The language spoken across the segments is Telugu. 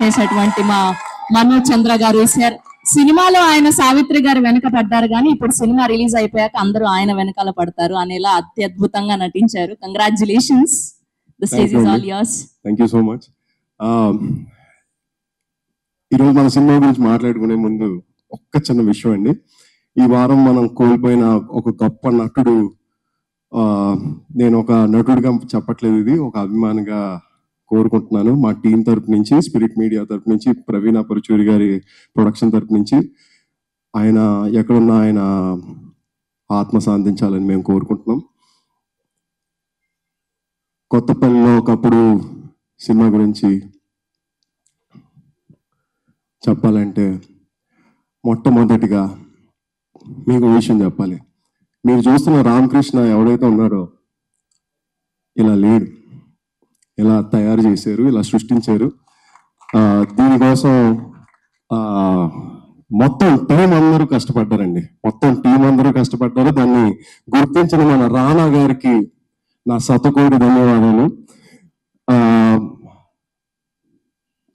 చేసేటువంటి మా మనోజ్ చంద్ర గారు సార్. సినిమాలో ఆయన సావిత్రి గారు వెనక పడ్డారు, కానీ ఇప్పుడు సినిమా రిలీజ్ అయిపోయాక అందరూ ఆయన వెనకాల పడతారు అనేలా అత్యద్భుతంగా నటించారు. Congratulations. The stage is all yours. Thank you so much. ఈరోజు మన సినిమా గురించి మాట్లాడుకునే ముందు ఒక్క చిన్న విషయం అండి. ఈ వారం మనం కోల్పోయిన ఒక గొప్ప నటుడు, నేను ఒక నటుడిగా చెప్పట్లేదు, ఇది ఒక అభిమానిగా కోరుకుంటున్నాను. మా టీం తరపు నుంచి, స్పిరిట్ మీడియా తరపు నుంచి, ప్రవీణ పరుచూరి గారి ప్రొడక్షన్ తరపు నుంచి, ఆయన ఎక్కడున్నా ఆయన ఆత్మ శాంతించాలని మేము కోరుకుంటున్నాం. కొత్తపల్లిలో ఒకప్పుడు సినిమా గురించి చెప్పాలంటే మొట్టమొదటిగా మీకు విషయం చెప్పాలి. మీరు చూస్తున్న రామకృష్ణ ఎవరైతే ఉన్నాడో ఇలా లేడు, ఇలా తయారు చేశారు, ఇలా సృష్టించారు. దీనికోసం మొత్తం టీం అందరూ కష్టపడ్డారండి, మొత్తం టీం అందరూ కష్టపడ్డారు. దాన్ని గుర్తించిన మన రానా గారికి నా శతకోటి ధన్యవాదాలు.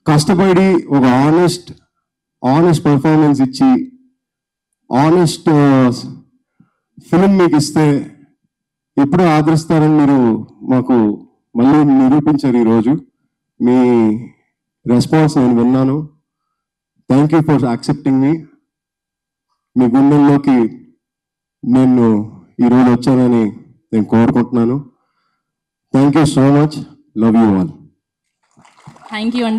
కష్టపడి ఒక ఆనెస్ట్ పర్ఫార్మెన్స్ ఇచ్చి ఆనెస్ట్ ఫిలిం మీకు ఇస్తే ఎప్పుడూ ఆదరిస్తారని మీరు మాకు మళ్ళీ నిరూపించారు. ఈరోజు మీ రెస్పాన్స్ నేను విన్నాను. థ్యాంక్ యూ ఫర్ యాక్సెప్టింగ్ మీ. మీ గుండెల్లోకి నేను ఈరోజు వచ్చానని నేను కోరుకుంటున్నాను. Thank you so much. Love you all. Thank you అండి.